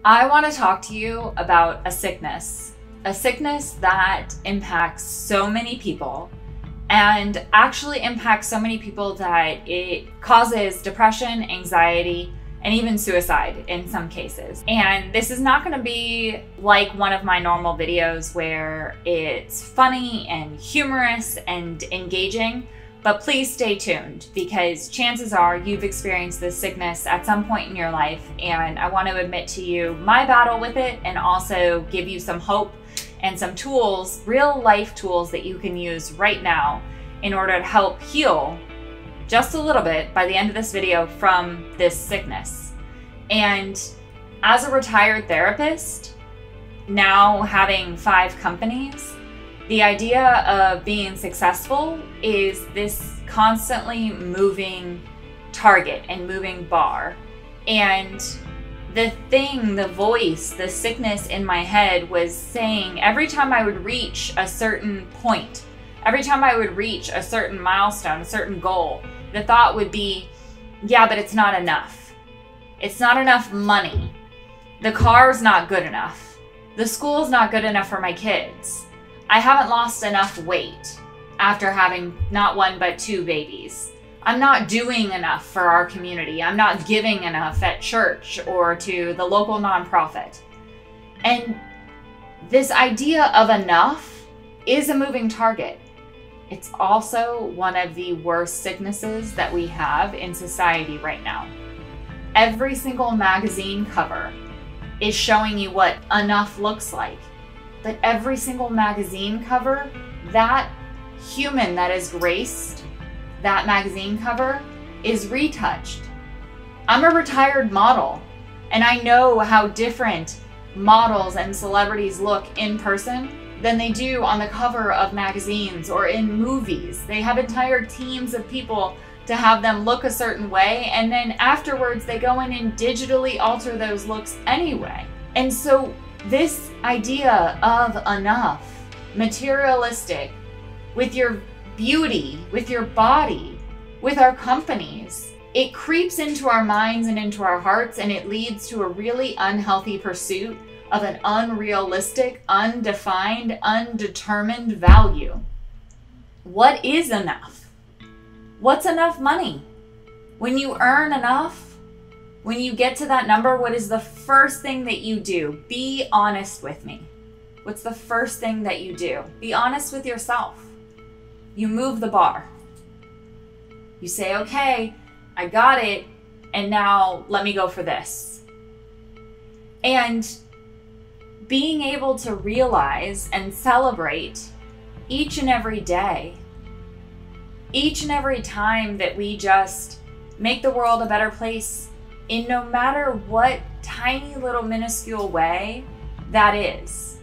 I want to talk to you about a sickness that impacts so many people, and actually impacts so many people that it causes depression, anxiety, and even suicide in some cases. And this is not going to be like one of my normal videos where it's funny and humorous and engaging, but please stay tuned because chances are you've experienced this sickness at some point in your life, and I want to admit to you my battle with it and also give you some hope and some tools, real life tools that you can use right now in order to help heal just a little bit by the end of this video from this sickness. And as a retired therapist, now having 5 companies, the idea of being successful is this constantly moving target and moving bar. And the voice, the sickness in my head was saying every time I would reach a certain point, every time I would reach a certain milestone, a certain goal, the thought would be, yeah, but it's not enough. It's not enough money. The car's not good enough. The school's not good enough for my kids. I haven't lost enough weight after having not 1 but 2 babies. I'm not doing enough for our community. I'm not giving enough at church or to the local nonprofit. And this idea of enough is a moving target. It's also one of the worst sicknesses that we have in society right now. Every single magazine cover is showing you what enough looks like. But every single magazine cover, that human that is graced that magazine cover is retouched. I'm a retired model, and I know how different models and celebrities look in person than they do on the cover of magazines or in movies. They have entire teams of people to have them look a certain way, and then afterwards they go in and digitally alter those looks anyway. And so this idea of enough, materialistic, with your beauty, with your body, with our companies, it creeps into our minds and into our hearts, and it leads to a really unhealthy pursuit of an unrealistic, undefined, undetermined value. What is enough? What's enough money? When you earn enough, when you get to that number, what is the first thing that you do? Be honest with me. What's the first thing that you do? Be honest with yourself. You move the bar. You say, okay, I got it, and now let me go for this. And being able to realize and celebrate each and every day, each and every time that we just make the world a better place in no matter what tiny little minuscule way that is.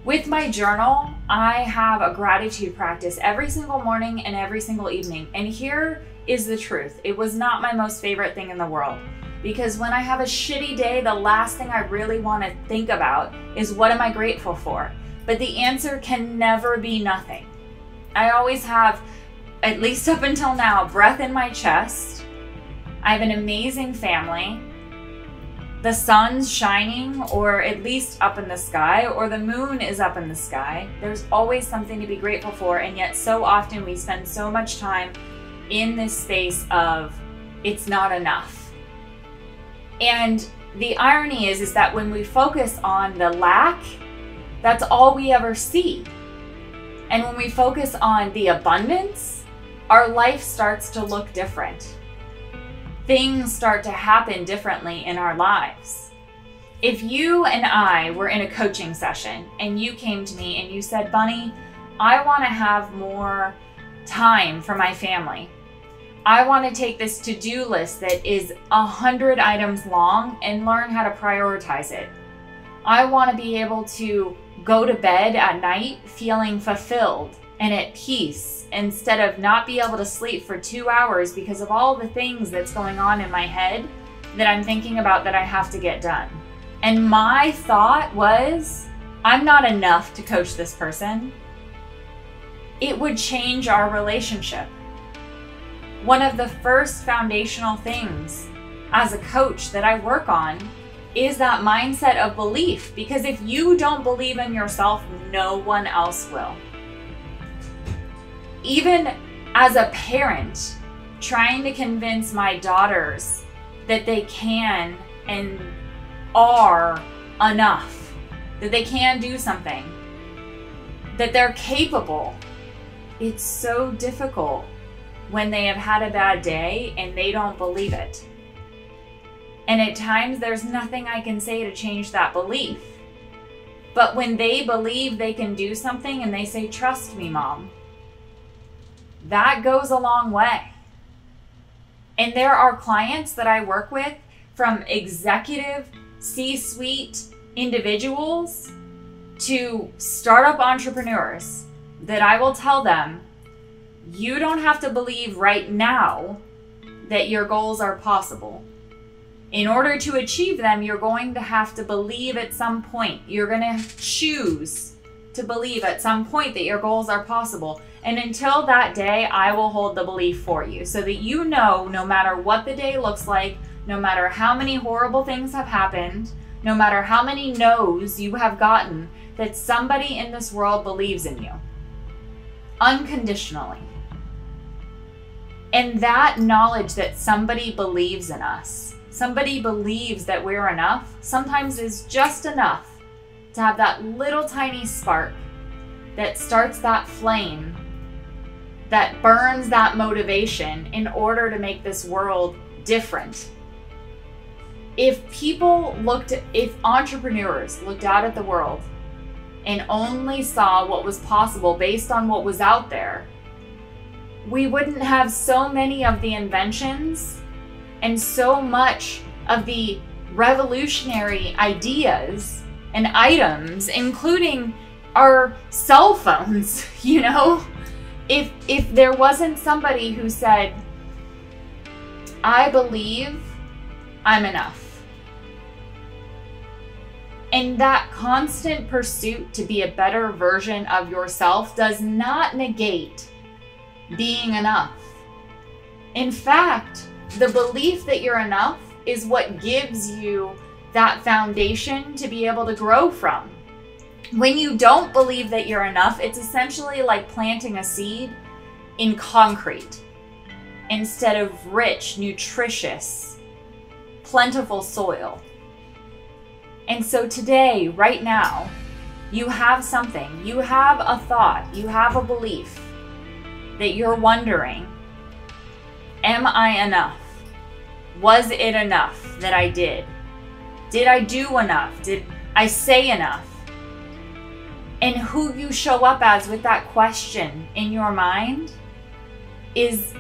With my journal, I have a gratitude practice every single morning and every single evening. And here is the truth. It was not my most favorite thing in the world. Because when I have a shitty day, the last thing I really want to think about is what am I grateful for? But the answer can never be nothing. I always have, at least up until now, breath in my chest. I have an amazing family. The sun's shining, or at least up in the sky, or the moon is up in the sky. There's always something to be grateful for, and yet so often we spend so much time in this space of it's not enough. And the irony is that when we focus on the lack, that's all we ever see. And when we focus on the abundance, our life starts to look different. Things start to happen differently in our lives. If you and I were in a coaching session and you came to me and you said, Bunny, I want to have more time for my family. I want to take this to-do list that is 100 items long and learn how to prioritize it. I want to be able to go to bed at night feeling fulfilled and at peace, instead of not be able to sleep for 2 hours because of all the things that's going on in my head that I'm thinking about that I have to get done. And my thought was, I'm not enough to coach this person. It would change our relationship. One of the first foundational things as a coach that I work on is that mindset of belief. Because if you don't believe in yourself, no one else will. Even as a parent, trying to convince my daughters that they can and are enough, that they can do something, that they're capable. It's so difficult when they have had a bad day and they don't believe it. And at times there's nothing I can say to change that belief. But when they believe they can do something and they say, "Trust me, Mom," that goes a long way. And there are clients that I work with, from executive C-suite individuals to startup entrepreneurs, that I will tell them, you don't have to believe right now that your goals are possible. In order to achieve them, you're going to have to believe at some point. You're going to choose to believe at some point that your goals are possible. And until that day, I will hold the belief for you, so that you know, no matter what the day looks like, no matter how many horrible things have happened, no matter how many no's you have gotten, that somebody in this world believes in you. Unconditionally. And that knowledge that somebody believes in us, somebody believes that we're enough, sometimes is just enough to have that little tiny spark that starts that flame, that burns that motivation in order to make this world different. If entrepreneurs looked out at the world and only saw what was possible based on what was out there, we wouldn't have so many of the inventions and so much of the revolutionary ideas and items, including our cell phones, you know? If there wasn't somebody who said, "I believe I'm enough." And that constant pursuit to be a better version of yourself does not negate being enough. In fact, the belief that you're enough is what gives you that foundation to be able to grow from. When you don't believe that you're enough, it's essentially like planting a seed in concrete instead of rich, nutritious, plentiful soil. And so today, right now, you have something, you have a thought, you have a belief that you're wondering, am I enough? Was it enough that I did? Did I do enough? Did I say enough? And who you show up as with that question in your mind is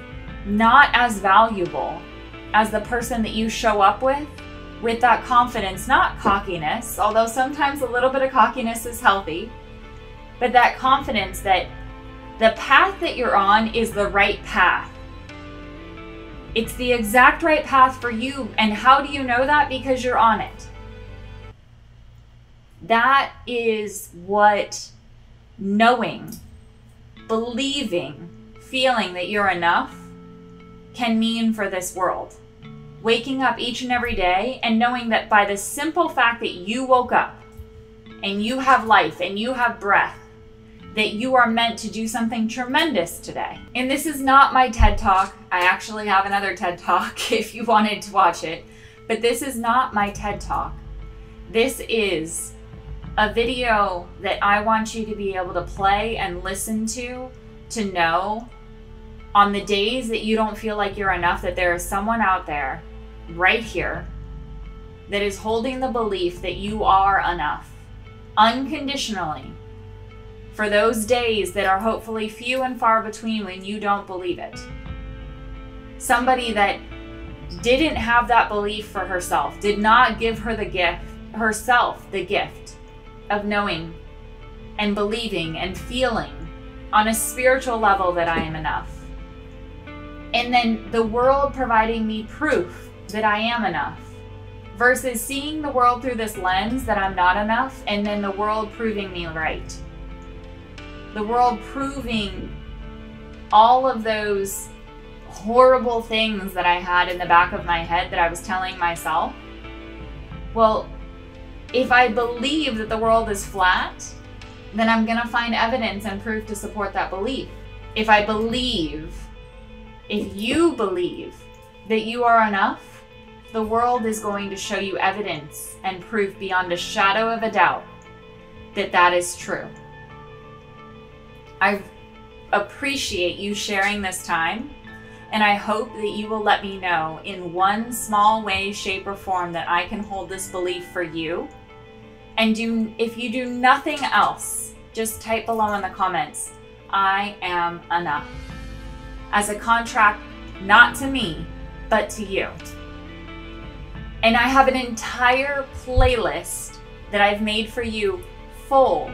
not as valuable as the person that you show up with that confidence, not cockiness, although sometimes a little bit of cockiness is healthy, but that confidence that the path that you're on is the right path. It's the exact right path for you. And how do you know that? Because you're on it. That is what knowing, believing, feeling that you're enough can mean for this world. Waking up each and every day and knowing that by the simple fact that you woke up and you have life and you have breath, that you are meant to do something tremendous today. And this is not my TED Talk. I actually have another TED Talk if you wanted to watch it, but this is not my TED Talk. This is a video that I want you to be able to play and listen to know on the days that you don't feel like you're enough, that there is someone out there right here that is holding the belief that you are enough unconditionally for those days that are hopefully few and far between when you don't believe it. Somebody that didn't have that belief for herself, did not give herself the gift of knowing and believing and feeling on a spiritual level that I am enough. And then the world providing me proof that I am enough, versus seeing the world through this lens that I'm not enough, and then the world proving me right. The world proving all of those horrible things that I had in the back of my head that I was telling myself. Well, If I believe that the world is flat, then I'm gonna find evidence and proof to support that belief. If you believe that you are enough, the world is going to show you evidence and proof beyond a shadow of a doubt that that is true. I appreciate you sharing this time, and I hope that you will let me know in one small way, shape, or form that I can hold this belief for you. And if you do nothing else, just type below in the comments, I am enough. As a contract, not to me, but to you. And I have an entire playlist that I've made for you full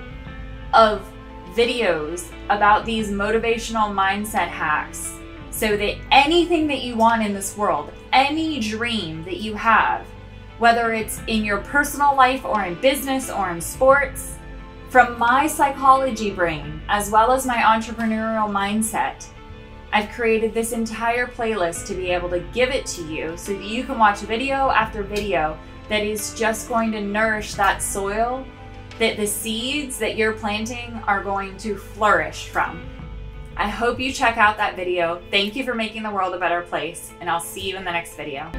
of videos about these motivational mindset hacks, so that anything that you want in this world, any dream that you have, whether it's in your personal life or in business or in sports, from my psychology brain, as well as my entrepreneurial mindset, I've created this entire playlist to be able to give it to you so that you can watch video after video that is just going to nourish that soil that the seeds that you're planting are going to flourish from. I hope you check out that video. Thank you for making the world a better place, and I'll see you in the next video.